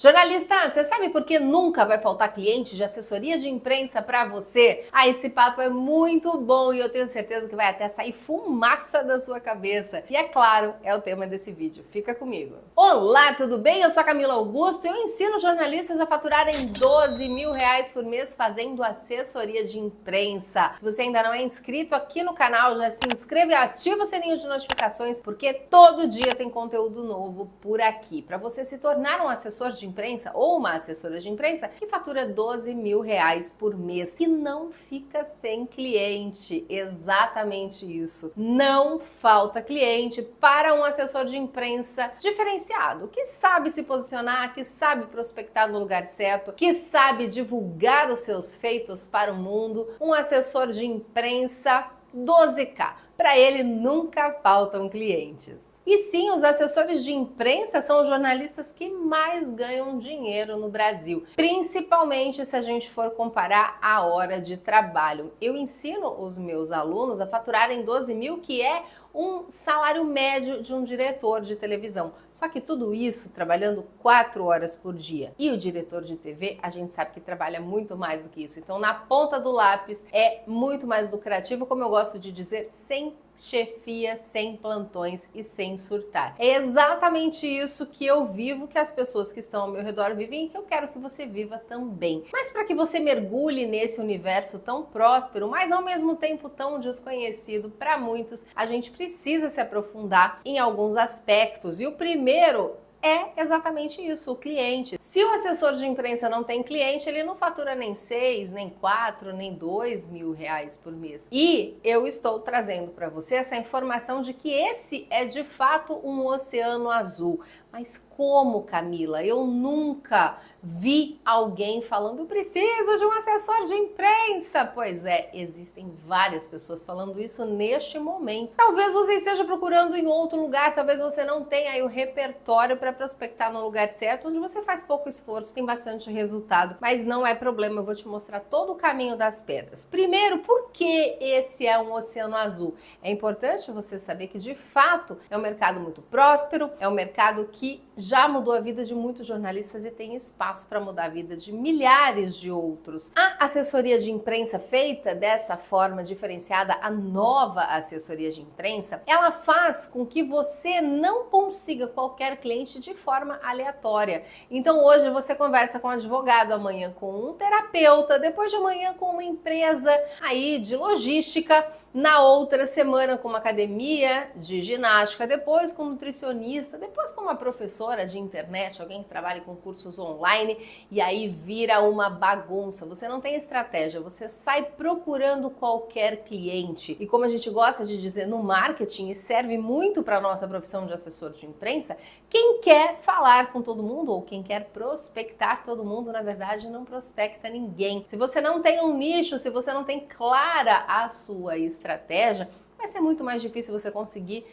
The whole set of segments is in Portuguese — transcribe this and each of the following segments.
Jornalista, você sabe por que nunca vai faltar cliente de assessoria de imprensa para você? Esse papo é muito bom e eu tenho certeza que vai até sair fumaça da sua cabeça. E é claro, é o tema desse vídeo. Fica comigo. Olá, tudo bem? Eu sou a Camila Augusto e eu ensino jornalistas a faturarem 12 mil reais por mês fazendo assessoria de imprensa. Se você ainda não é inscrito aqui no canal, já se inscreve e ativa o sininho de notificações, porque todo dia tem conteúdo novo por aqui. Para você se tornar um assessor de imprensa ou uma assessora de imprensa que fatura 12 mil reais por mês e não fica sem cliente. Exatamente isso. Não falta cliente para um assessor de imprensa diferenciado, que sabe se posicionar, que sabe prospectar no lugar certo, que sabe divulgar os seus feitos para o mundo. Um assessor de imprensa 12K. Para ele nunca faltam clientes. E sim, os assessores de imprensa são os jornalistas que mais ganham dinheiro no Brasil, principalmente se a gente for comparar a hora de trabalho. Eu ensino os meus alunos a faturarem 12 mil, que é um salário médio de um diretor de televisão. Só que tudo isso trabalhando 4 horas por dia. E o diretor de TV, a gente sabe que trabalha muito mais do que isso. Então, na ponta do lápis, é muito mais lucrativo, como eu gosto de dizer, sem chefia, sem plantões e sem surtar. É exatamente isso que eu vivo, que as pessoas que estão ao meu redor vivem e que eu quero que você viva também. Mas para que você mergulhe nesse universo tão próspero, mas ao mesmo tempo tão desconhecido para muitos, a gente precisa se aprofundar em alguns aspectos. E o primeiro é exatamente isso, o cliente. Se o assessor de imprensa não tem cliente, ele não fatura nem 6, nem 4, nem 2 mil reais por mês. E eu estou trazendo para você essa informação de que esse é de fato um oceano azul. Mas como, Camila? Eu nunca vi alguém falando, eu preciso de um assessor de imprensa. Pois é, existem várias pessoas falando isso neste momento. Talvez você esteja procurando em outro lugar, talvez você não tenha aí o repertório para prospectar no lugar certo, onde você faz pouco esforço, tem bastante resultado, mas não é problema, eu vou te mostrar todo o caminho das pedras. Primeiro, por que esse é um oceano azul? É importante você saber que, de fato, é um mercado muito próspero, é um mercado que já mudou a vida de muitos jornalistas e tem espaço para mudar a vida de milhares de outros. A assessoria de imprensa feita dessa forma diferenciada, a nova assessoria de imprensa, ela faz com que você não consiga qualquer cliente de forma aleatória. Então hoje você conversa com um advogado, amanhã com um terapeuta, depois de amanhã com uma empresa aí de logística, na outra semana com uma academia de ginástica, depois com um nutricionista, depois com uma professora de internet, alguém que trabalha com cursos online, e aí vira uma bagunça. Você não tem estratégia, você sai procurando qualquer cliente. E como a gente gosta de dizer no marketing, e serve muito para a nossa profissão de assessor de imprensa, quem quer falar com todo mundo ou quem quer prospectar todo mundo, na verdade, não prospecta ninguém. Se você não tem um nicho, se você não tem clara a sua estratégia, vai ser muito mais difícil você conseguir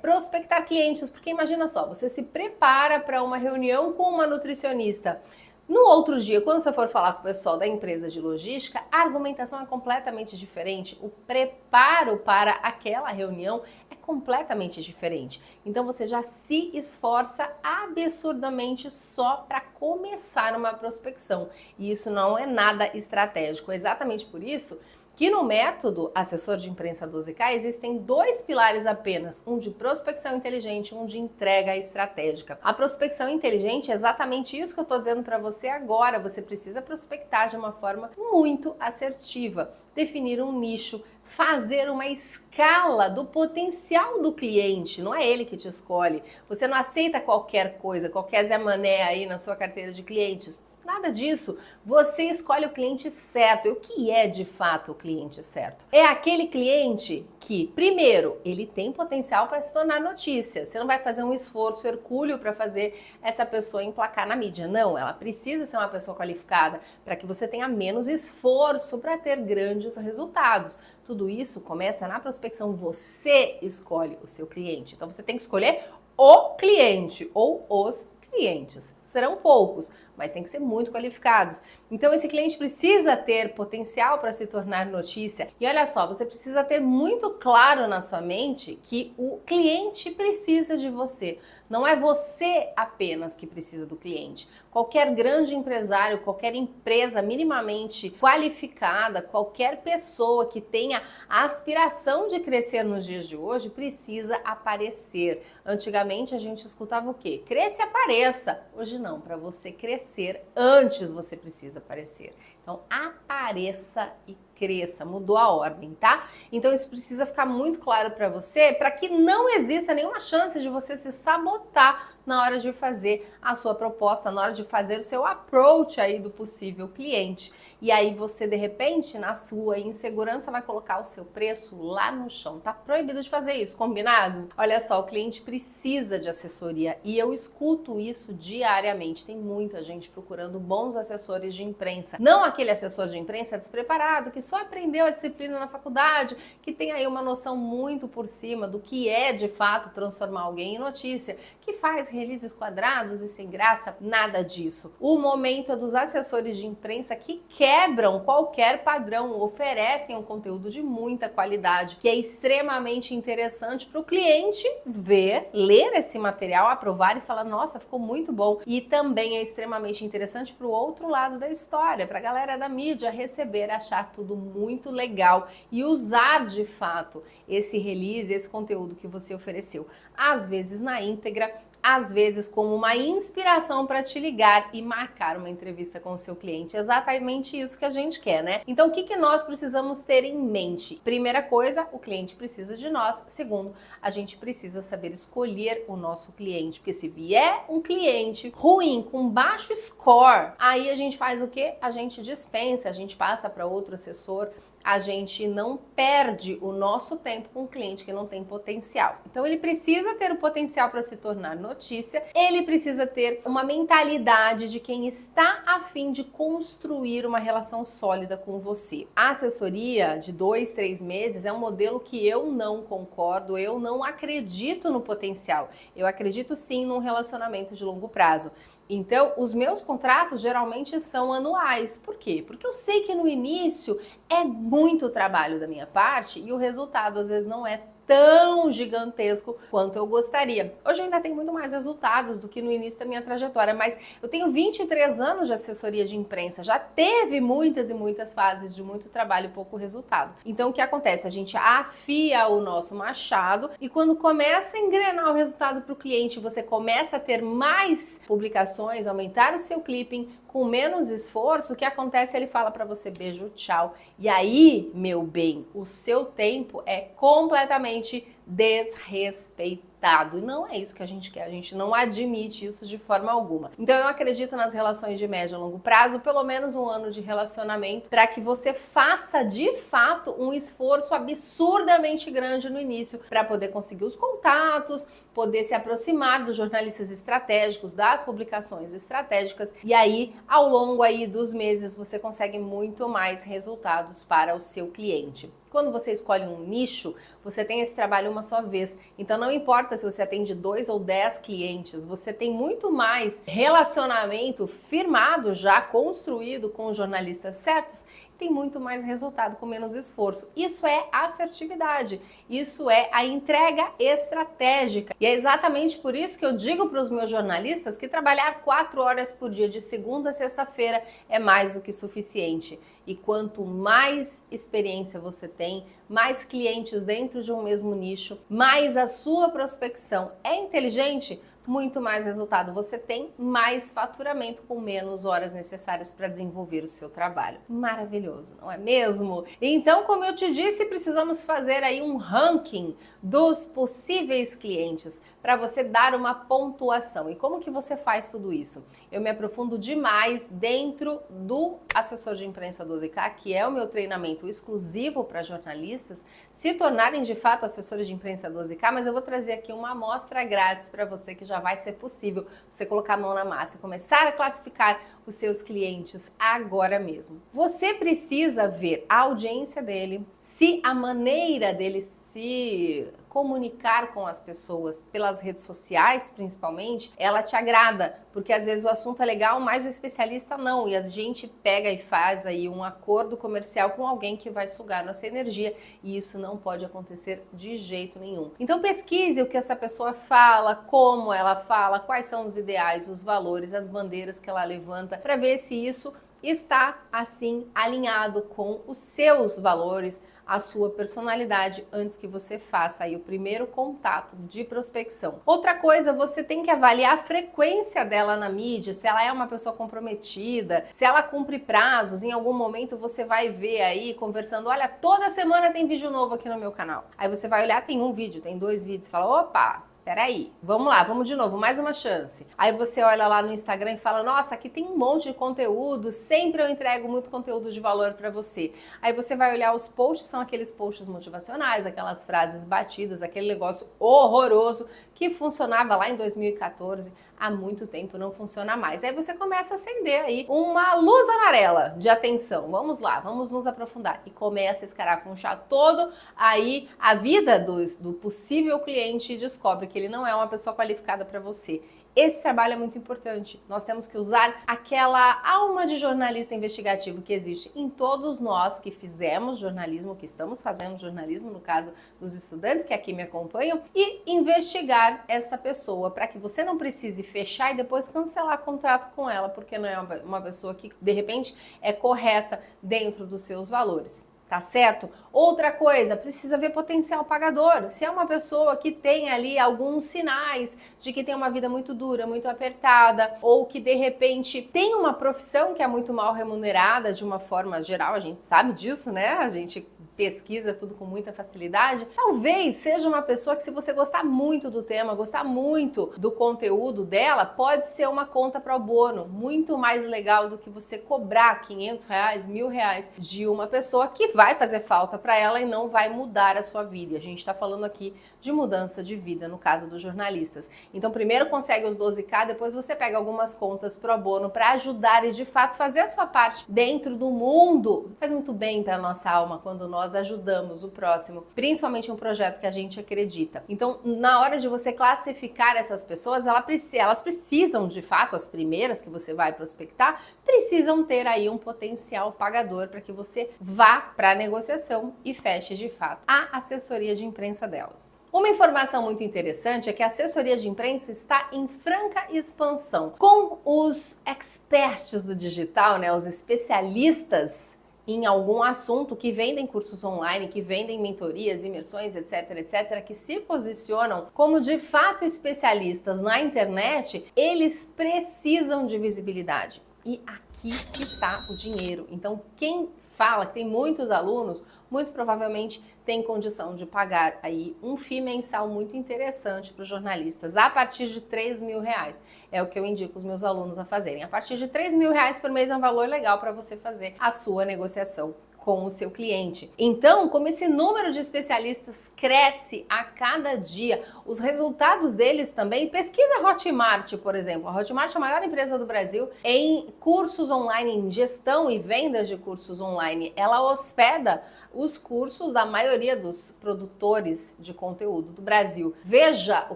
prospectar clientes, porque imagina só, você se prepara para uma reunião com uma nutricionista. No outro dia, quando você for falar com o pessoal da empresa de logística, a argumentação é completamente diferente. O preparo para aquela reunião é completamente diferente. Então você já se esforça absurdamente só para começar uma prospecção. E isso não é nada estratégico. É exatamente por isso que no método assessor de imprensa 12K existem 2 pilares apenas, um de prospecção inteligente e um de entrega estratégica. A prospecção inteligente é exatamente isso que eu estou dizendo para você agora. Você precisa prospectar de uma forma muito assertiva, definir um nicho, fazer uma escala do potencial do cliente, não é ele que te escolhe. Você não aceita qualquer coisa, qualquer Zé Mané aí na sua carteira de clientes. Nada disso. Você escolhe o cliente certo. E o que é de fato o cliente certo? É aquele cliente que, primeiro, ele tem potencial para se tornar notícia. Você não vai fazer um esforço hercúleo para fazer essa pessoa emplacar na mídia. Não, ela precisa ser uma pessoa qualificada para que você tenha menos esforço para ter grandes resultados. Tudo isso começa na prospecção. Você escolhe o seu cliente. Então você tem que escolher o cliente ou os clientes, Serão poucos, mas tem que ser muito qualificados. Então esse cliente precisa ter potencial para se tornar notícia. E olha só, você precisa ter muito claro na sua mente que o cliente precisa de você. Não é você apenas que precisa do cliente. Qualquer grande empresário, qualquer empresa minimamente qualificada, qualquer pessoa que tenha a aspiração de crescer nos dias de hoje precisa aparecer. Antigamente a gente escutava o quê? Cresça e apareça. Hoje não, para você crescer, antes você precisa aparecer. Então apareça e cresça, mudou a ordem, tá? Então isso precisa ficar muito claro para você, para que não exista nenhuma chance de você se sabotar na hora de fazer a sua proposta, na hora de fazer o seu approach aí do possível cliente. E aí você, de repente, na sua insegurança, vai colocar o seu preço lá no chão. Tá proibido de fazer isso, combinado? Olha só, o cliente precisa de assessoria e eu escuto isso diariamente. Tem muita gente procurando bons assessores de imprensa. Não aquele assessor de imprensa despreparado, que só aprendeu a disciplina na faculdade, que tem aí uma noção muito por cima do que é, de fato, transformar alguém em notícia, que faz releases quadrados e sem graça, nada disso. O momento é dos assessores de imprensa que quebram qualquer padrão, oferecem um conteúdo de muita qualidade, que é extremamente interessante para o cliente ver, ler esse material, aprovar e falar, nossa, ficou muito bom. E também é extremamente interessante para o outro lado da história, para a galera da mídia receber, achar tudo muito legal e usar de fato esse release, esse conteúdo que você ofereceu, às vezes na íntegra, às vezes como uma inspiração para te ligar e marcar uma entrevista com o seu cliente. É exatamente isso que a gente quer, né? Então, o que nós precisamos ter em mente? Primeira coisa, o cliente precisa de nós. Segundo, a gente precisa saber escolher o nosso cliente, porque se vier um cliente ruim, com baixo score, aí a gente faz o quê? A gente dispensa, a gente passa para outro assessor. A gente não perde o nosso tempo com um cliente que não tem potencial. Então ele precisa ter o potencial para se tornar notícia, ele precisa ter uma mentalidade de quem está a fim de construir uma relação sólida com você. A assessoria de 2, 3 meses é um modelo que eu não concordo, eu não acredito no potencial. Eu acredito sim num relacionamento de longo prazo. Então, os meus contratos geralmente são anuais. Por quê? Porque eu sei que no início é muito trabalho da minha parte e o resultado às vezes não é tão gigantesco quanto eu gostaria. Hoje eu ainda tenho muito mais resultados do que no início da minha trajetória, mas eu tenho 23 anos de assessoria de imprensa, já teve muitas e muitas fases de muito trabalho e pouco resultado. Então o que acontece? A gente afia o nosso machado e quando começa a engrenar o resultado para o cliente, você começa a ter mais publicações, aumentar o seu clipping, com menos esforço, o que acontece? Ele fala para você beijo, tchau. E aí, meu bem, o seu tempo é completamente desrespeitado. E não é isso que a gente quer, a gente não admite isso de forma alguma. Então eu acredito nas relações de médio e longo prazo, pelo menos 1 ano de relacionamento, para que você faça de fato um esforço absurdamente grande no início para poder conseguir os contatos, poder se aproximar dos jornalistas estratégicos, das publicações estratégicas, e aí ao longo aí dos meses você consegue muito mais resultados para o seu cliente. Quando você escolhe um nicho, você tem esse trabalho uma só vez. Então não importa se você atende 2 ou 10 clientes, você tem muito mais relacionamento firmado, já construído com os jornalistas certos, tem muito mais resultado com menos esforço. Isso é assertividade, isso é a entrega estratégica. E é exatamente por isso que eu digo para os meus jornalistas que trabalhar 4 horas por dia de segunda a sexta-feira é mais do que suficiente. E quanto mais experiência você tem, mais clientes dentro de um mesmo nicho, mais a sua prospecção é inteligente, muito mais resultado você tem, mais faturamento com menos horas necessárias para desenvolver o seu trabalho. Maravilhoso, não é mesmo? Então, como eu te disse, precisamos fazer aí um ranking dos possíveis clientes para você dar uma pontuação. E como que você faz tudo isso? Eu me aprofundo demais dentro do Assessor de Imprensa 12K, que é o meu treinamento exclusivo para jornalistas se tornarem de fato assessores de imprensa 12K, mas eu vou trazer aqui uma amostra grátis para você que já vai ser possível você colocar a mão na massa e começar a classificar os seus clientes agora mesmo. Você precisa ver a audiência dele, se a maneira dele se comunicar com as pessoas pelas redes sociais, principalmente, ela te agrada, porque às vezes o assunto é legal, mas o especialista não, e a gente pega e faz aí um acordo comercial com alguém que vai sugar nossa energia, e isso não pode acontecer de jeito nenhum. Então pesquise o que essa pessoa fala, como ela fala, quais são os ideais, os valores, as bandeiras que ela levanta, para ver se isso está assim alinhado com os seus valores, a sua personalidade, antes que você faça aí o primeiro contato de prospecção. Outra coisa, você tem que avaliar a frequência dela na mídia, se ela é uma pessoa comprometida, se ela cumpre prazos, em algum momento você vai ver aí conversando, olha, toda semana tem vídeo novo aqui no meu canal. Aí você vai olhar, tem um vídeo, tem 2 vídeos, fala, opa, peraí, vamos lá, vamos de novo, mais uma chance. Aí você olha lá no Instagram e fala, nossa, aqui tem um monte de conteúdo, sempre eu entrego muito conteúdo de valor para você. Aí você vai olhar os posts, são aqueles posts motivacionais, aquelas frases batidas, aquele negócio horroroso que funcionava lá em 2014, há muito tempo não funciona mais. Aí você começa a acender aí uma luz amarela de atenção. Vamos lá, vamos nos aprofundar. E começa a escarafunchar todo aí a vida do possível cliente e descobre que ele não é uma pessoa qualificada para você. Esse trabalho é muito importante. Nós temos que usar aquela alma de jornalista investigativo que existe em todos nós que fizemos jornalismo, que estamos fazendo jornalismo, no caso dos estudantes que aqui me acompanham, e investigar essa pessoa para que você não precise fechar e depois cancelar contrato com ela, porque não é uma pessoa que de repente é correta dentro dos seus valores. Tá certo? Outra coisa, precisa ver potencial pagador. Se é uma pessoa que tem ali alguns sinais de que tem uma vida muito dura, muito apertada, ou que de repente tem uma profissão que é muito mal remunerada de uma forma geral, a gente sabe disso, né? A gente pesquisa tudo com muita facilidade. Talvez seja uma pessoa que, se você gostar muito do tema, gostar muito do conteúdo dela, pode ser uma conta pro bono, muito mais legal do que você cobrar R$500, R$1.000 de uma pessoa que vai fazer falta para ela e não vai mudar a sua vida. A gente está falando aqui de mudança de vida, no caso dos jornalistas. Então, primeiro consegue os 12K, depois você pega algumas contas pro bono para ajudar e, de fato, fazer a sua parte dentro do mundo. Faz muito bem para nossa alma quando nós ajudamos o próximo, principalmente um projeto que a gente acredita. Então, na hora de você classificar essas pessoas, elas precisam, de fato, as primeiras que você vai prospectar, precisam ter aí um potencial pagador para que você vá para a negociação e feche, de fato, a assessoria de imprensa delas. Uma informação muito interessante é que a assessoria de imprensa está em franca expansão. Com os experts do digital, né, os especialistas em algum assunto, que vendem cursos online, que vendem mentorias, imersões, etc, etc, que se posicionam como de fato especialistas na internet, eles precisam de visibilidade. E aqui está o dinheiro. Então, quem fala que tem muitos alunos, muito provavelmente tem condição de pagar aí um FII mensal muito interessante para os jornalistas, a partir de R$3.000. É o que eu indico os meus alunos a fazerem. A partir de R$3.000 por mês é um valor legal para você fazer a sua negociação com o seu cliente. Então, como esse número de especialistas cresce a cada dia, os resultados deles também, pesquisa a Hotmart, por exemplo. A Hotmart é a maior empresa do Brasil em cursos online, em gestão e vendas de cursos online. Ela hospeda os cursos da maioria dos produtores de conteúdo do Brasil. Veja o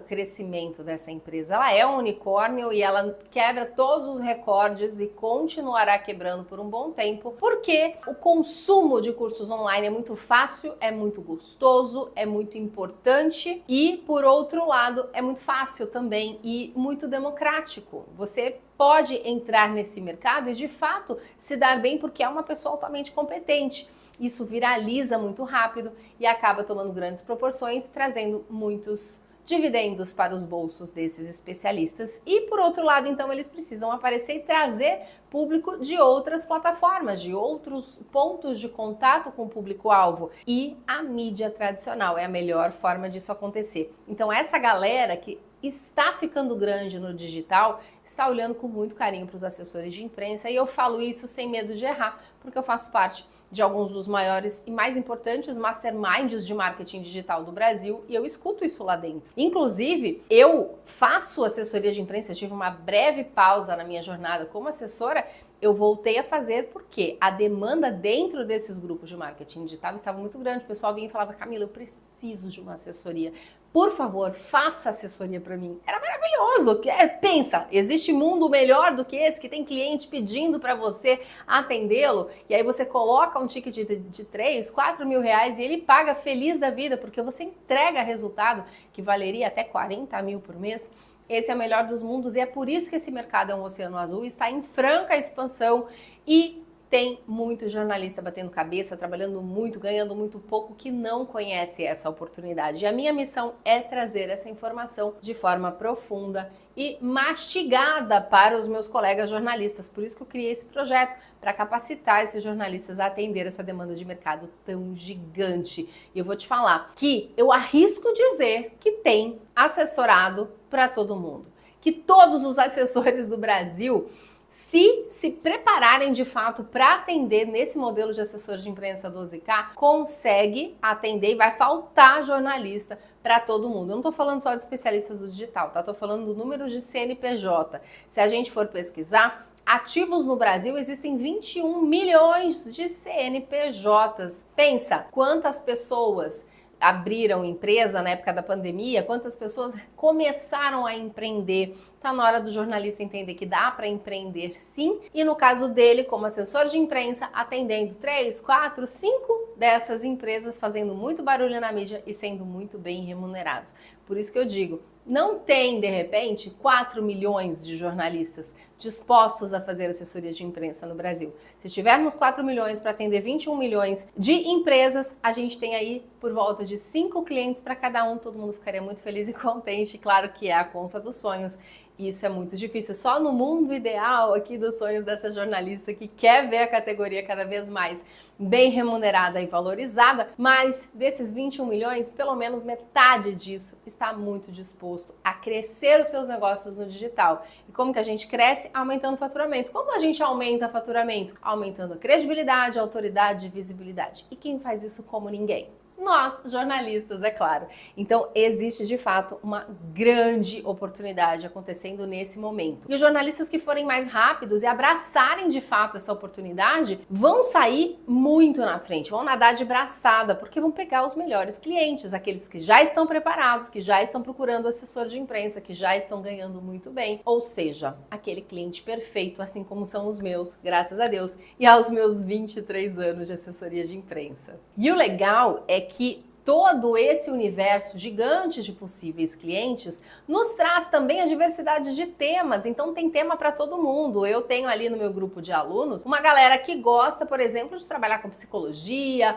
crescimento dessa empresa. Ela é um unicórnio e ela quebra todos os recordes e continuará quebrando por um bom tempo, porque o consumo de cursos online é muito fácil, é muito gostoso, é muito importante e, por outro lado, é muito fácil também e muito democrático. Você pode entrar nesse mercado e, de fato, se dar bem porque é uma pessoa altamente competente. Isso viraliza muito rápido e acaba tomando grandes proporções, trazendo muitos dividendos para os bolsos desses especialistas. E, por outro lado, então, eles precisam aparecer e trazer público de outras plataformas, de outros pontos de contato com o público-alvo. E a mídia tradicional é a melhor forma disso acontecer. Então, essa galera que está ficando grande no digital, está olhando com muito carinho para os assessores de imprensa, e eu falo isso sem medo de errar, porque eu faço parte de alguns dos maiores e mais importantes masterminds de marketing digital do Brasil, e eu escuto isso lá dentro. Inclusive, eu faço assessoria de imprensa, eu tive uma breve pausa na minha jornada como assessora, eu voltei a fazer porque a demanda dentro desses grupos de marketing digital estava muito grande. O pessoal vinha e falava: Camila, eu preciso de uma assessoria. Por favor, faça assessoria para mim. Era maravilhoso. Pensa, existe mundo melhor do que esse, que tem cliente pedindo para você atendê-lo, e aí você coloca um ticket de 3, 4 mil reais e ele paga feliz da vida, porque você entrega resultado que valeria até 40 mil por mês. Esse é o melhor dos mundos e é por isso que esse mercado é um oceano azul, está em franca expansão e tem muito jornalista batendo cabeça, trabalhando muito, ganhando muito pouco, que não conhece essa oportunidade. E a minha missão é trazer essa informação de forma profunda e mastigada para os meus colegas jornalistas. Por isso que eu criei esse projeto, para capacitar esses jornalistas a atender essa demanda de mercado tão gigante. E eu vou te falar que eu arrisco dizer que tem assessorado para todo mundo. Que todos os assessores do Brasil, se prepararem de fato para atender nesse modelo de assessor de imprensa 12K, consegue atender e vai faltar jornalista para todo mundo. Eu não estou falando só de especialistas do digital, tá? Estou falando do número de CNPJ. Se a gente for pesquisar, ativos no Brasil existem 21 milhões de CNPJs. Pensa quantas pessoas abriram empresa na época da pandemia, quantas pessoas começaram a empreender. Tá na hora do jornalista entender que dá para empreender sim, e no caso dele, como assessor de imprensa, atendendo 3, 4, 5 dessas empresas, fazendo muito barulho na mídia e sendo muito bem remunerados. Por isso que eu digo, não tem, de repente, 4 milhões de jornalistas dispostos a fazer assessorias de imprensa no Brasil. Se tivermos 4 milhões para atender 21 milhões de empresas, a gente tem aí por volta de 5 clientes para cada um, todo mundo ficaria muito feliz e contente. Claro que é a conta dos sonhos. Isso é muito difícil, só no mundo ideal aqui dos sonhos dessa jornalista que quer ver a categoria cada vez mais bem remunerada e valorizada, mas desses 21 milhões, pelo menos metade disso está muito disposto a crescer os seus negócios no digital. E como que a gente cresce? Aumentando o faturamento. Como a gente aumenta o faturamento? Aumentando a credibilidade, a autoridade e visibilidade. E quem faz isso como ninguém? Nós, jornalistas, é claro. Então, existe de fato uma grande oportunidade acontecendo nesse momento. E os jornalistas que forem mais rápidos e abraçarem de fato essa oportunidade vão sair muito na frente, vão nadar de braçada, porque vão pegar os melhores clientes, aqueles que já estão preparados, que já estão procurando assessor de imprensa, que já estão ganhando muito bem. Ou seja, aquele cliente perfeito, assim como são os meus, graças a Deus, e aos meus 23 anos de assessoria de imprensa. E o legal é que todo esse universo gigante de possíveis clientes nos traz também a diversidade de temas, então tem tema para todo mundo. Eu tenho ali no meu grupo de alunos uma galera que gosta, por exemplo, de trabalhar com psicologia,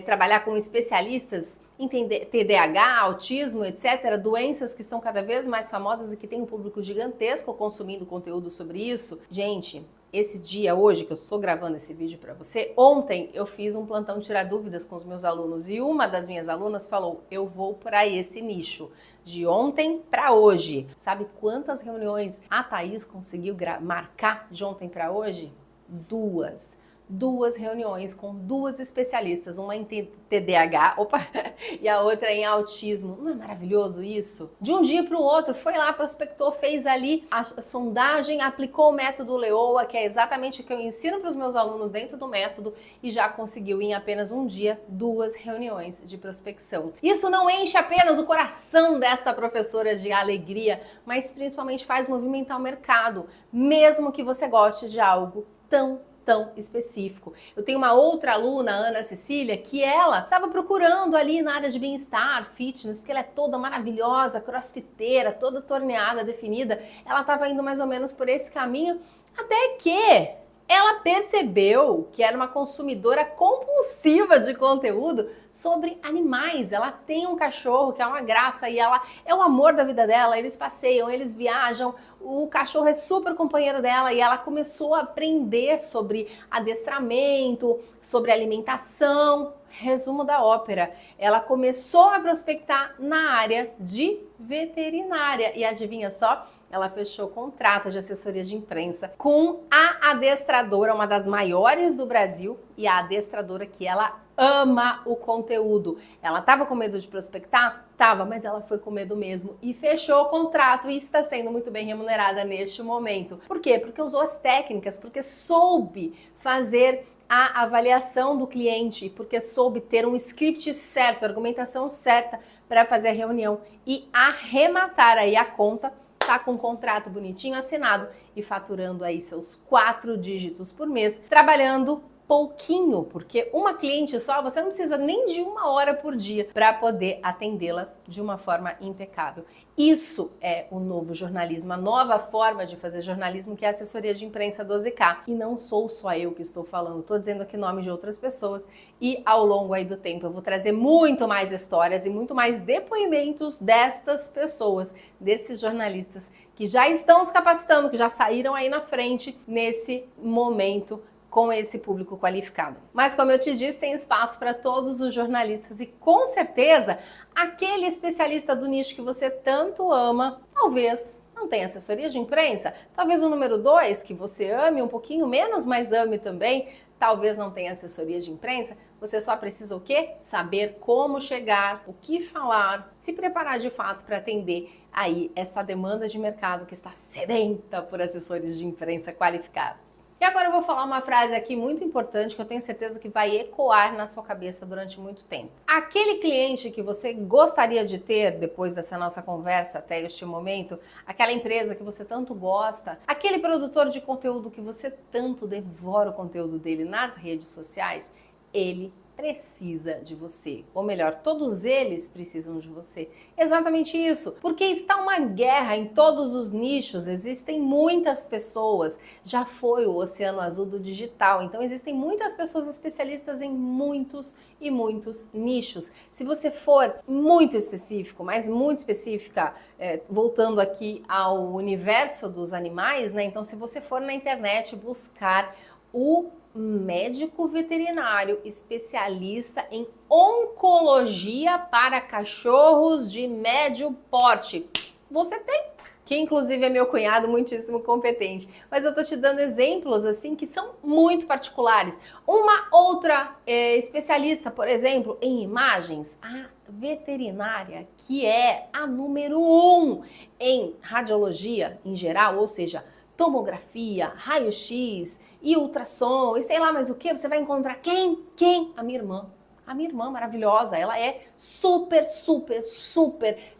trabalhar com especialistas em TDAH, autismo, etc., doenças que estão cada vez mais famosas e que tem um público gigantesco consumindo conteúdo sobre isso. Gente, esse dia hoje que eu estou gravando esse vídeo para você, ontem eu fiz um plantão tirar dúvidas com os meus alunos e uma das minhas alunas falou: eu vou para esse nicho. De ontem para hoje. Sabe quantas reuniões a Thaís conseguiu marcar de ontem para hoje? Duas reuniões com 2 especialistas, uma em TDAH, e a outra em autismo. Não é maravilhoso isso? De um dia para o outro, foi lá, prospectou, fez ali a sondagem, aplicou o método Leoa, que é exatamente o que eu ensino para os meus alunos dentro do método, e já conseguiu em apenas um dia 2 reuniões de prospecção. Isso não enche apenas o coração desta professora de alegria, mas principalmente faz movimentar o mercado, mesmo que você goste de algo tão específico. Eu tenho uma outra aluna, Ana Cecília, que ela estava procurando ali na área de bem-estar, fitness, porque ela é toda maravilhosa, crossfiteira, toda torneada, definida. Ela estava indo mais ou menos por esse caminho, até que ela percebeu que era uma consumidora compulsiva de conteúdo sobre animais. Ela tem um cachorro que é uma graça e ela é o amor da vida dela. Eles passeiam, eles viajam, o cachorro é super companheiro dela e ela começou a aprender sobre adestramento, sobre alimentação. Resumo da ópera, ela começou a prospectar na área de veterinária e adivinha só? Ela fechou contrato de assessoria de imprensa com a adestradora, uma das maiores do Brasil, e a adestradora que ela ama o conteúdo. Ela estava com medo de prospectar? Tava, mas ela foi com medo mesmo e fechou o contrato e está sendo muito bem remunerada neste momento. Por quê? Porque usou as técnicas, porque soube fazer a avaliação do cliente, porque soube ter um script certo, argumentação certa para fazer a reunião e arrematar aí a conta. Tá com um contrato bonitinho assinado e faturando aí seus 4 dígitos por mês, trabalhando pouquinho, porque uma cliente só, você não precisa nem de 1 hora por dia para poder atendê-la de uma forma impecável. Isso é o novo jornalismo, a nova forma de fazer jornalismo, que é a assessoria de imprensa 12K. E não sou só eu que estou falando, estou dizendo aqui nome de outras pessoas e ao longo aí do tempo eu vou trazer muito mais histórias e muito mais depoimentos destas pessoas, desses jornalistas que já estão se capacitando, que já saíram aí na frente nesse momento com esse público qualificado. Mas como eu te disse, tem espaço para todos os jornalistas e com certeza aquele especialista do nicho que você tanto ama, talvez não tenha assessoria de imprensa, talvez o número 2, que você ame um pouquinho menos, mas ame também, talvez não tenha assessoria de imprensa, você só precisa o quê? Saber como chegar, o que falar, se preparar de fato para atender aí essa demanda de mercado que está sedenta por assessores de imprensa qualificados. E agora eu vou falar uma frase aqui muito importante que eu tenho certeza que vai ecoar na sua cabeça durante muito tempo. Aquele cliente que você gostaria de ter depois dessa nossa conversa até este momento, aquela empresa que você tanto gosta, aquele produtor de conteúdo que você tanto devora o conteúdo dele nas redes sociais, ele precisa de você, ou melhor, todos eles precisam de você. Exatamente isso, porque está uma guerra em todos os nichos, existem muitas pessoas, já foi o oceano azul do digital, então existem muitas pessoas especialistas em muitos e muitos nichos. Se você for muito específico, mas muito específica, voltando aqui ao universo dos animais, né? Então se você for na internet buscar o médico veterinário especialista em oncologia para cachorros de médio porte. Você tem, que inclusive é meu cunhado, muitíssimo competente. Mas eu tô te dando exemplos assim que são muito particulares. Uma outra especialista, por exemplo, em imagens, a veterinária, que é a número 1 em radiologia em geral, ou seja, tomografia, raio-x e ultrassom e sei lá mais o que, você vai encontrar quem? A minha irmã. A minha irmã maravilhosa, ela é super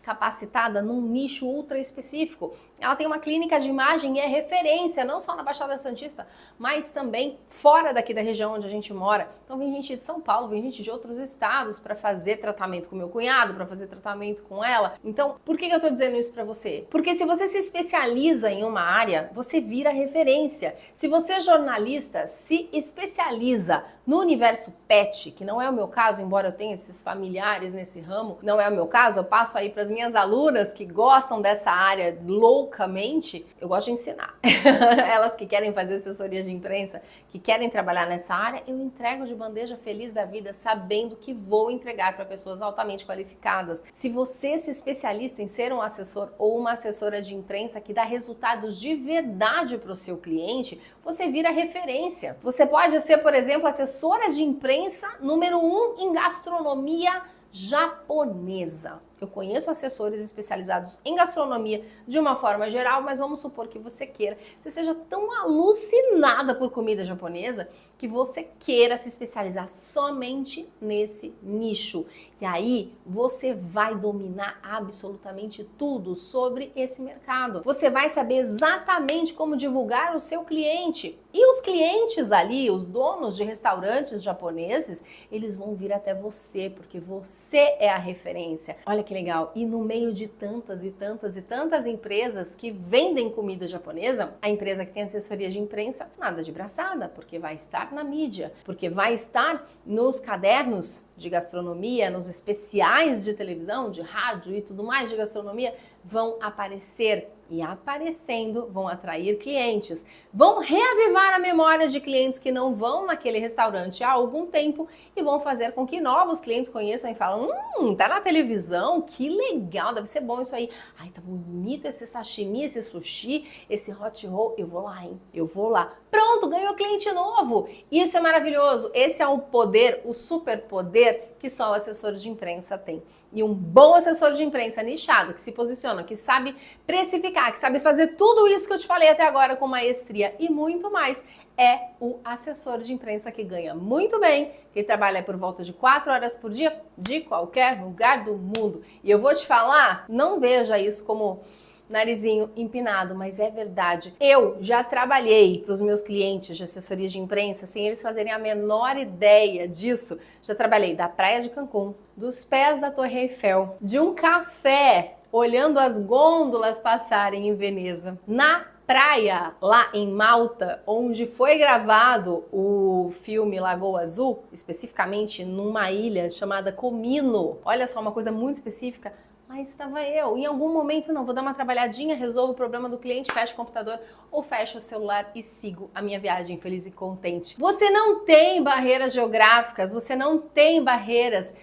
capacitada num nicho ultra específico. Ela tem uma clínica de imagem e é referência, não só na Baixada Santista, mas também fora daqui da região onde a gente mora. Então vem gente de São Paulo, vem gente de outros estados para fazer tratamento com meu cunhado, para fazer tratamento com ela. Então, por que eu tô dizendo isso para você? Porque se você se especializa em uma área, você vira referência. Se você, jornalista, se especializa no universo pet, que não é o meu caso, embora eu tenha esses familiares nesse ramo, não é o meu caso, eu passo aí para as minhas alunas que gostam dessa área loucamente, eu gosto de ensinar. Elas que querem fazer assessoria de imprensa, que querem trabalhar nessa área, eu entrego de bandeja feliz da vida, sabendo que vou entregar para pessoas altamente qualificadas. Se você se especialista em ser um assessor ou uma assessora de imprensa que dá resultados de verdade para o seu cliente, você vira referência. Você pode ser, por exemplo, assessora de imprensa número 1 em gastronomia japonesa. Eu conheço assessores especializados em gastronomia de uma forma geral, mas vamos supor que você queira, você seja tão alucinada por comida japonesa que você queira se especializar somente nesse nicho. E aí você vai dominar absolutamente tudo sobre esse mercado. Você vai saber exatamente como divulgar o seu cliente. E os clientes ali, os donos de restaurantes japoneses, eles vão vir até você, porque você é a referência. Olha que legal. E no meio de tantas e tantas e tantas empresas que vendem comida japonesa, a empresa que tem assessoria de imprensa, nada de braçada, porque vai estar na mídia, porque vai estar nos cadernos de gastronomia, nos especiais de televisão, de rádio e tudo mais de gastronomia, vão aparecer e aparecendo vão atrair clientes, vão reavivar a memória de clientes que não vão naquele restaurante há algum tempo e vão fazer com que novos clientes conheçam e falam, tá na televisão, que legal, deve ser bom isso aí. Ai, tá bonito esse sashimi, esse sushi, esse hot roll, eu vou lá, hein? Eu vou lá. Pronto, ganhou cliente novo. Isso é maravilhoso. Esse é o poder, o superpoder que só o assessor de imprensa tem. E um bom assessor de imprensa nichado, que se posiciona, que sabe precificar, que sabe fazer tudo isso que eu te falei até agora com maestria e muito mais, é o assessor de imprensa que ganha muito bem, que trabalha por volta de 4 horas por dia, de qualquer lugar do mundo. E eu vou te falar, não veja isso como narizinho empinado, mas é verdade. Eu já trabalhei para os meus clientes de assessoria de imprensa sem eles fazerem a menor ideia disso. Já trabalhei da praia de Cancún, dos pés da Torre Eiffel, de um café olhando as gôndolas passarem em Veneza, na praia lá em Malta, onde foi gravado o filme Lagoa Azul, especificamente numa ilha chamada Comino. Olha só, uma coisa muito específica. Mas estava eu. Em algum momento, não, vou dar uma trabalhadinha, resolvo o problema do cliente, fecho o computador ou fecho o celular e sigo a minha viagem feliz e contente. Você não tem barreiras geográficas, você não tem barreiras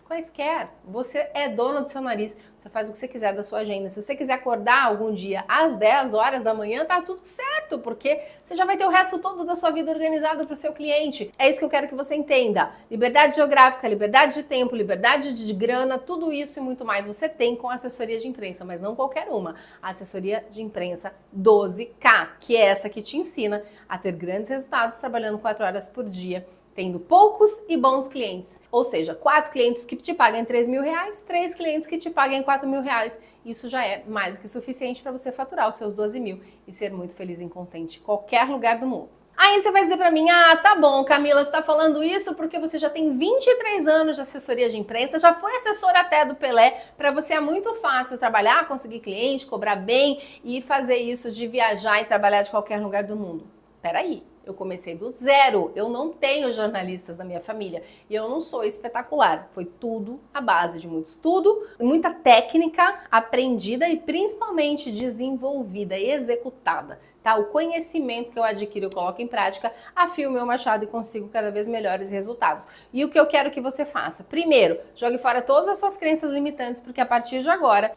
quaisquer. Você é dono do seu nariz, você faz o que você quiser da sua agenda. Se você quiser acordar algum dia às 10 horas da manhã, tá tudo certo, porque você já vai ter o resto todo da sua vida organizado para o seu cliente. É isso que eu quero que você entenda. Liberdade geográfica, liberdade de tempo, liberdade de grana, tudo isso e muito mais você tem com a assessoria de imprensa, mas não qualquer uma. A assessoria de imprensa 12K, que é essa que te ensina a ter grandes resultados trabalhando 4 horas por dia, tendo poucos e bons clientes. Ou seja, 4 clientes que te pagam R$3.000, 3 clientes que te pagam R$4.000. Isso já é mais do que suficiente para você faturar os seus 12 mil e ser muito feliz e contente em qualquer lugar do mundo. Aí você vai dizer para mim, tá bom, Camila, você tá falando isso porque você já tem 23 anos de assessoria de imprensa, já foi assessora até do Pelé, para você é muito fácil trabalhar, conseguir cliente, cobrar bem e fazer isso de viajar e trabalhar de qualquer lugar do mundo. Peraí. Eu comecei do zero, eu não tenho jornalistas na minha família e eu não sou espetacular. Foi tudo à base de muito estudo, muita técnica aprendida e principalmente desenvolvida e executada. Tá? O conhecimento que eu adquiro, eu coloco em prática, afio o meu machado e consigo cada vez melhores resultados. E o que eu quero que você faça? Primeiro, jogue fora todas as suas crenças limitantes, porque a partir de agora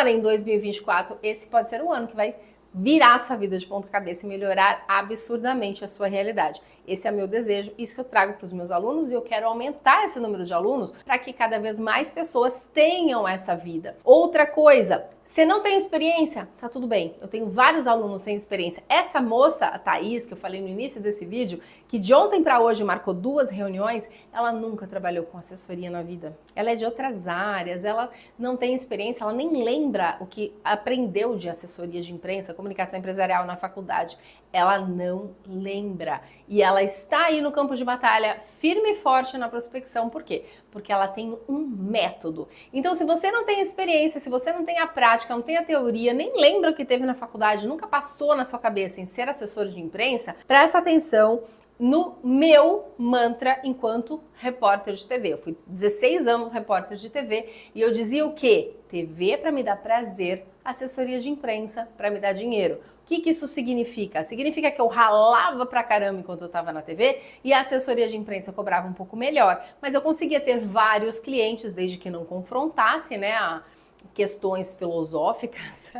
em 2024, esse pode ser o ano que vai virar a sua vida de ponta cabeça e melhorar absurdamente a sua realidade. Esse é meu desejo, isso que eu trago para os meus alunos e eu quero aumentar esse número de alunos para que cada vez mais pessoas tenham essa vida. Outra coisa, você não tem experiência? Tá tudo bem, eu tenho vários alunos sem experiência. Essa moça, a Thaís, que eu falei no início desse vídeo, que de ontem para hoje marcou 2 reuniões, ela nunca trabalhou com assessoria na vida. Ela é de outras áreas, ela não tem experiência, ela nem lembra o que aprendeu de assessoria de imprensa, comunicação empresarial na faculdade. Ela não lembra. E ela está aí no campo de batalha, firme e forte na prospecção. Por quê? Porque ela tem um método. Então, se você não tem experiência, se você não tem a prática, não tem a teoria, nem lembra o que teve na faculdade, nunca passou na sua cabeça em ser assessor de imprensa, presta atenção no meu mantra enquanto repórter de TV. Eu fui 16 anos repórter de TV e eu dizia o quê? TV é para me dar prazer, assessoria de imprensa para me dar dinheiro. O que isso significa? Significa que eu ralava pra caramba enquanto eu estava na TV e a assessoria de imprensa cobrava um pouco melhor, mas eu conseguia ter vários clientes, desde que não confrontasse, né, questões filosóficas,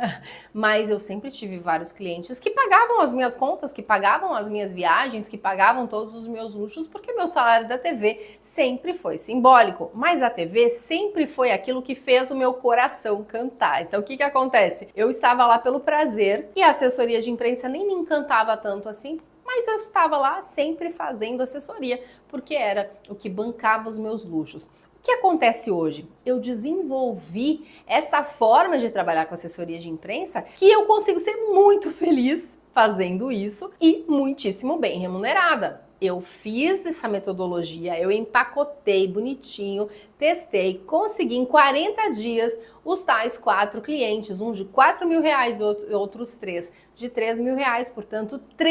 mas eu sempre tive vários clientes que pagavam as minhas contas, que pagavam as minhas viagens, que pagavam todos os meus luxos, porque meu salário da TV sempre foi simbólico, mas a TV sempre foi aquilo que fez o meu coração cantar. Então o que acontece? Eu estava lá pelo prazer e a assessoria de imprensa nem me encantava tanto assim, mas eu estava lá sempre fazendo assessoria, porque era o que bancava os meus luxos. O que acontece hoje? Eu desenvolvi essa forma de trabalhar com assessoria de imprensa que eu consigo ser muito feliz fazendo isso e muitíssimo bem remunerada. Eu fiz essa metodologia, eu empacotei bonitinho, testei, consegui em 40 dias os tais 4 clientes, um de R$ 4.000 e outros 3 de R$ 3.000, portanto R$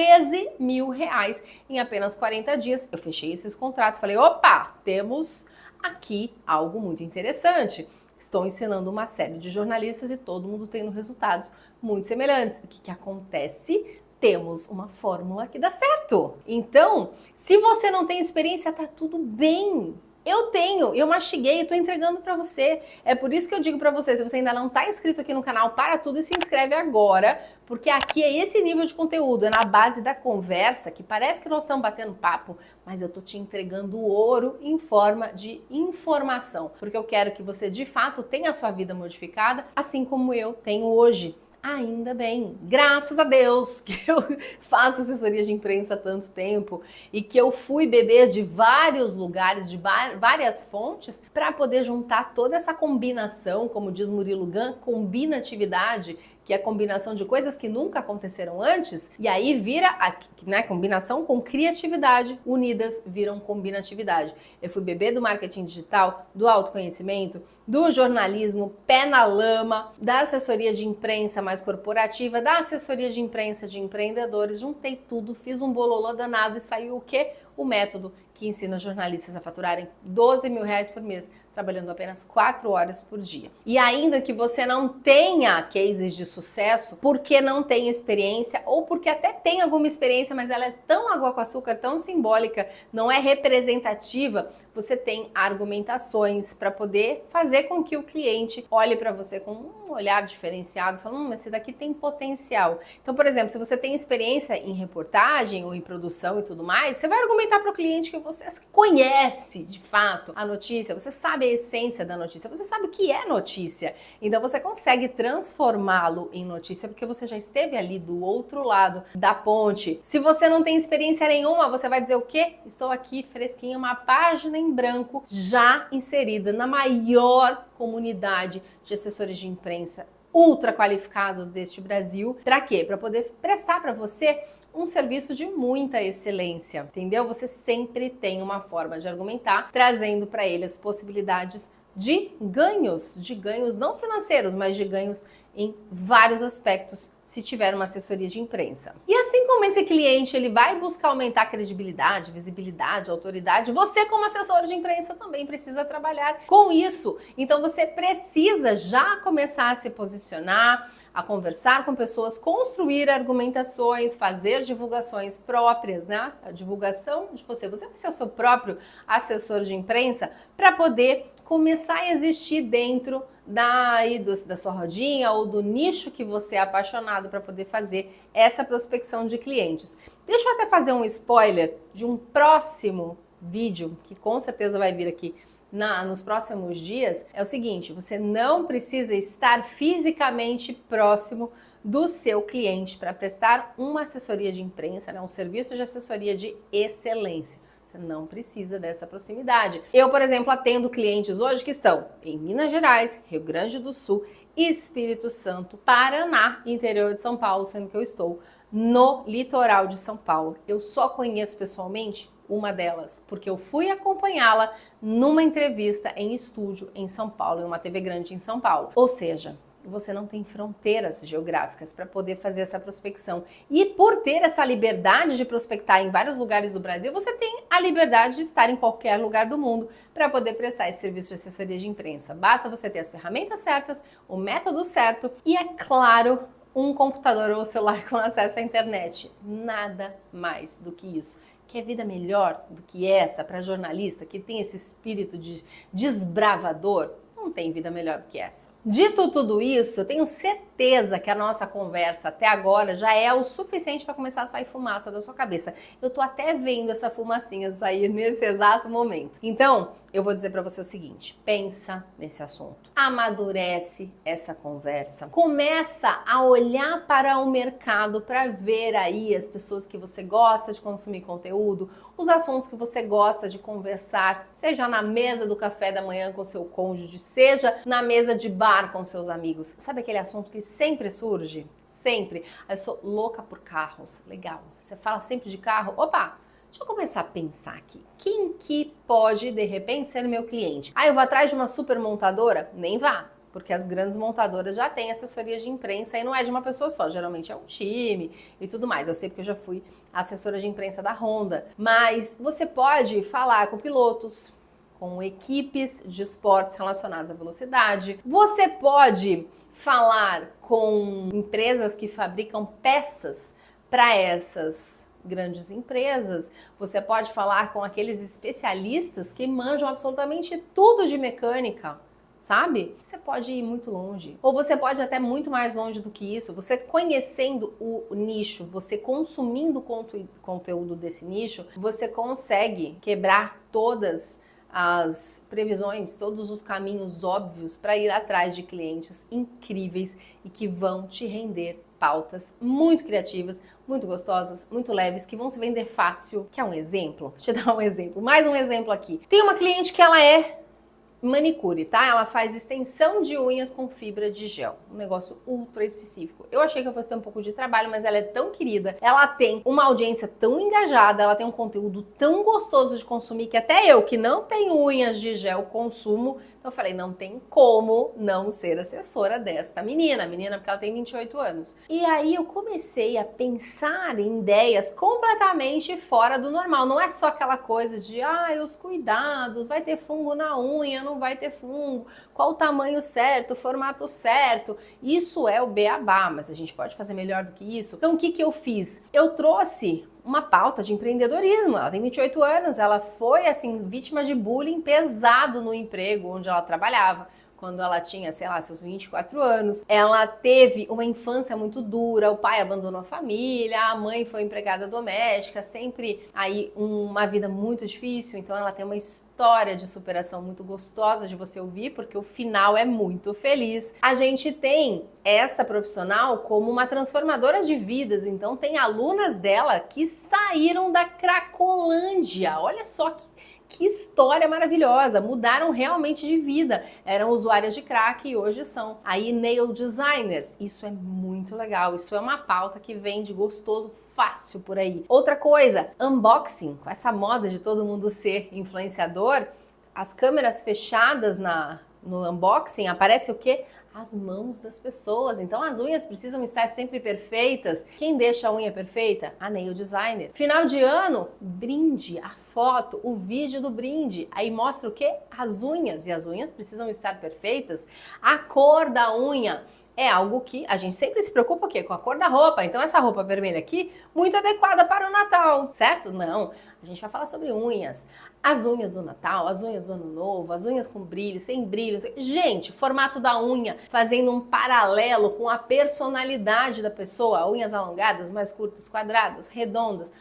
13.000 em apenas 40 dias. Eu fechei esses contratos, falei, opa, temos aqui algo muito interessante. Estou ensinando uma série de jornalistas e todo mundo tendo resultados muito semelhantes. O que acontece? Temos uma fórmula que dá certo. Então, se você não tem experiência, tá tudo bem. Eu tenho, eu mastiguei e tô entregando para você. É por isso que eu digo para você, se você ainda não tá inscrito aqui no canal, para tudo e se inscreve agora, porque aqui é esse nível de conteúdo, é na base da conversa, que parece que nós estamos batendo papo, mas eu tô te entregando ouro em forma de informação, porque eu quero que você de fato tenha a sua vida modificada, assim como eu tenho hoje. Ainda bem, graças a Deus que eu faço assessoria de imprensa há tanto tempo e que eu fui beber de vários lugares, de várias fontes, para poder juntar toda essa combinação, como diz Murilo Gun, combinatividade, que é a combinação de coisas que nunca aconteceram antes, e aí vira a combinação com criatividade, unidas viram combinatividade. Eu fui beber do marketing digital, do autoconhecimento, do jornalismo, pé na lama, da assessoria de imprensa mais corporativa, da assessoria de imprensa de empreendedores, juntei tudo, fiz um bololô danado e saiu o quê? O método que ensina jornalistas a faturarem R$ 12.000 por mês, trabalhando apenas 4 horas por dia. E ainda que você não tenha cases de sucesso, porque não tem experiência, ou porque até tem alguma experiência, mas ela é tão água com açúcar, tão simbólica, não é representativa, você tem argumentações para poder fazer com que o cliente olhe para você com um olhar diferenciado, falando, esse daqui tem potencial. Então, por exemplo, se você tem experiência em reportagem ou em produção e tudo mais, você vai argumentar para o cliente que você conhece de fato a notícia, você sabe a essência da notícia, você sabe o que é notícia. Então você consegue transformá-lo em notícia porque você já esteve ali do outro lado da ponte. Se você não tem experiência nenhuma, você vai dizer o quê? Estou aqui fresquinha, uma página em branco já inserida na maior comunidade de assessores de imprensa ultra qualificados deste Brasil. Para quê? Para poder prestar para você um serviço de muita excelência, entendeu? Você sempre tem uma forma de argumentar, trazendo para ele as possibilidades de ganhos não financeiros, mas de ganhos em vários aspectos, se tiver uma assessoria de imprensa. E assim como esse cliente ele vai buscar aumentar a credibilidade, visibilidade, autoridade, você como assessor de imprensa também precisa trabalhar com isso. Então você precisa já começar a se posicionar, a conversar com pessoas, construir argumentações, fazer divulgações próprias, né? A divulgação de você vai ser o seu próprio assessor de imprensa para poder começar a existir dentro da sua rodinha ou do nicho que você é apaixonado para poder fazer essa prospecção de clientes. Deixa eu até fazer um spoiler de um próximo vídeo que com certeza vai vir aqui nos próximos dias. É o seguinte, você não precisa estar fisicamente próximo do seu cliente para prestar uma assessoria de imprensa, né, um serviço de assessoria de excelência. Você não precisa dessa proximidade. Eu, por exemplo, atendo clientes hoje que estão em Minas Gerais, Rio Grande do Sul, Espírito Santo, Paraná, interior de São Paulo, sendo que eu estou no litoral de São Paulo. Eu só conheço pessoalmente uma delas, porque eu fui acompanhá-la numa entrevista em estúdio em São Paulo, em uma TV grande em São Paulo. Ou seja, você não tem fronteiras geográficas para poder fazer essa prospecção. E por ter essa liberdade de prospectar em vários lugares do Brasil, você tem a liberdade de estar em qualquer lugar do mundo para poder prestar esse serviço de assessoria de imprensa. Basta você ter as ferramentas certas, o método certo e, é claro, um computador ou celular com acesso à internet. Nada mais do que isso. Quer vida melhor do que essa para jornalista que tem esse espírito de desbravador? Não tem vida melhor do que essa. Dito tudo isso, eu tenho certeza que a nossa conversa até agora já é o suficiente para começar a sair fumaça da sua cabeça. Eu tô até vendo essa fumacinha sair nesse exato momento. Então, eu vou dizer para você o seguinte, pensa nesse assunto, amadurece essa conversa, começa a olhar para o mercado para ver aí as pessoas que você gosta de consumir conteúdo, os assuntos que você gosta de conversar, seja na mesa do café da manhã com seu cônjuge, seja na mesa de bar com seus amigos. Sabe aquele assunto que sempre surge? Sempre. Eu sou louca por carros. Legal. Você fala sempre de carro? Opa! deixa eu começar a pensar aqui. Quem que pode, de repente, ser meu cliente? Ah, eu vou atrás de uma super montadora? Nem vá. Porque as grandes montadoras já têm assessoria de imprensa e não é de uma pessoa só, geralmente é um time e tudo mais. Eu sei porque eu já fui assessora de imprensa da Honda. Mas você pode falar com pilotos, com equipes de esportes relacionados à velocidade. Você pode falar com empresas que fabricam peças para essas grandes empresas. Você pode falar com aqueles especialistas que manjam absolutamente tudo de mecânica. Sabe? Você pode ir muito longe. Ou você pode até muito mais longe do que isso. Você conhecendo o nicho, você consumindo conteúdo desse nicho, você consegue quebrar todas as previsões, todos os caminhos óbvios para ir atrás de clientes incríveis e que vão te render pautas muito criativas, muito gostosas, muito leves, que vão se vender fácil. Quer um exemplo? Vou te dar um exemplo. Mais um exemplo aqui. Tem uma cliente que ela é manicure, tá? Ela faz extensão de unhas com fibra de gel. Um negócio ultra específico. Eu achei que eu fosse ter um pouco de trabalho, mas ela é tão querida, ela tem uma audiência tão engajada, ela tem um conteúdo tão gostoso de consumir que até eu, que não tenho unhas de gel, consumo. Então eu falei, não tem como não ser assessora desta menina. Menina, porque ela tem 28 anos. E aí eu comecei a pensar em ideias completamente fora do normal. Não é só aquela coisa de, os cuidados, vai ter fungo na unha, não vai ter fungo, qual o tamanho certo, o formato certo. Isso é o beabá, mas a gente pode fazer melhor do que isso. Então o que eu fiz? Eu trouxe uma pauta de empreendedorismo. Ela tem 28 anos, ela foi assim vítima de bullying pesado no emprego onde ela trabalhava. Quando ela tinha, sei lá, seus 24 anos. Ela teve uma infância muito dura, o pai abandonou a família, a mãe foi empregada doméstica, sempre aí uma vida muito difícil, então ela tem uma história de superação muito gostosa de você ouvir, porque o final é muito feliz. A gente tem esta profissional como uma transformadora de vidas, então tem alunas dela que saíram da Cracolândia. Olha só que história maravilhosa, mudaram realmente de vida, eram usuárias de crack e hoje são aí nail designers. Isso é muito legal, isso é uma pauta que vende gostoso, fácil por aí. Outra coisa, unboxing, com essa moda de todo mundo ser influenciador, as câmeras fechadas no unboxing, aparece o quê? As mãos das pessoas. Então as unhas precisam estar sempre perfeitas. Quem deixa a unha perfeita? A nail designer. Final de ano, brinde, a foto, o vídeo do brinde. Aí mostra o quê? As unhas. E as unhas precisam estar perfeitas. A cor da unha é algo que a gente sempre se preocupa o quê? Com a cor da roupa. Então essa roupa vermelha aqui, muito adequada para o Natal, certo? Não. A gente vai falar sobre unhas. As unhas do Natal, as unhas do Ano Novo, as unhas com brilho, sem brilho. Gente, formato da unha, fazendo um paralelo com a personalidade da pessoa. Unhas alongadas, mais curtas, quadradas, redondas,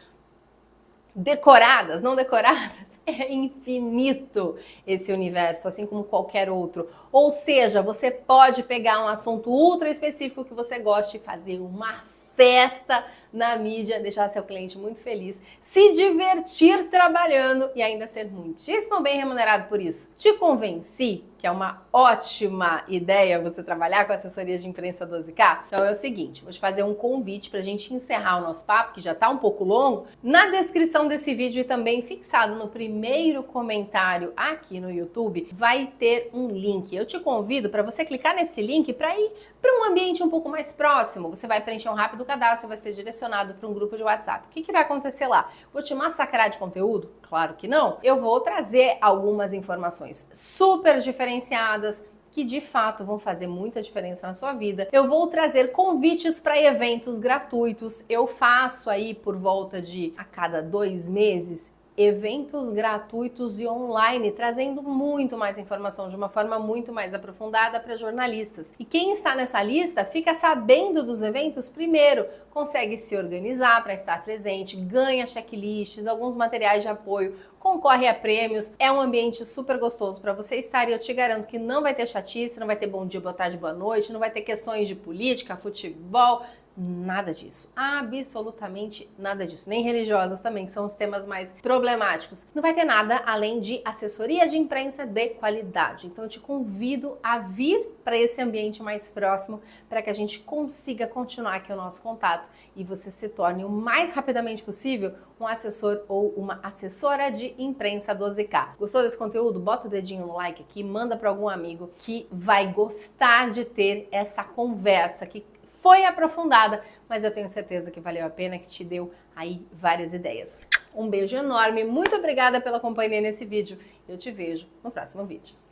decoradas, não decoradas. É infinito esse universo, assim como qualquer outro. Ou seja, você pode pegar um assunto ultra específico que você goste e fazer uma festa na mídia, deixar seu cliente muito feliz, se divertir trabalhando e ainda ser muitíssimo bem remunerado por isso. Te convenci que é uma ótima ideia você trabalhar com assessoria de imprensa 12K? Então é o seguinte, vou te fazer um convite para a gente encerrar o nosso papo, que já está um pouco longo. Na descrição desse vídeo e também fixado no primeiro comentário aqui no YouTube, vai ter um link. Eu te convido para você clicar nesse link para ir para um ambiente um pouco mais próximo. Você vai preencher um rápido cadastro, vai ser direcionado para um grupo de WhatsApp. O que vai acontecer lá? Vou te massacrar de conteúdo? Claro que não. Eu vou trazer algumas informações super diferenciadas que de fato vão fazer muita diferença na sua vida. Eu vou trazer convites para eventos gratuitos. Eu faço aí por volta de a cada 2 meses eventos gratuitos e online, trazendo muito mais informação de uma forma muito mais aprofundada para jornalistas. E quem está nessa lista fica sabendo dos eventos primeiro, consegue se organizar para estar presente, ganha checklists, alguns materiais de apoio, concorre a prêmios, é um ambiente super gostoso para você estar e eu te garanto que não vai ter chatice, não vai ter bom dia, boa tarde, boa noite, não vai ter questões de política, futebol, Nada disso, absolutamente nada disso, nem religiosas também, que são os temas mais problemáticos. Não vai ter nada além de assessoria de imprensa de qualidade. Então eu te convido a vir para esse ambiente mais próximo para que a gente consiga continuar aqui o nosso contato e você se torne o mais rapidamente possível um assessor ou uma assessora de imprensa 12K. Gostou desse conteúdo? Bota o dedinho no like aqui, manda para algum amigo que vai gostar de ter essa conversa que foi aprofundada, mas eu tenho certeza que valeu a pena, que te deu aí várias ideias. Um beijo enorme, muito obrigada pela companhia nesse vídeo. Eu te vejo no próximo vídeo.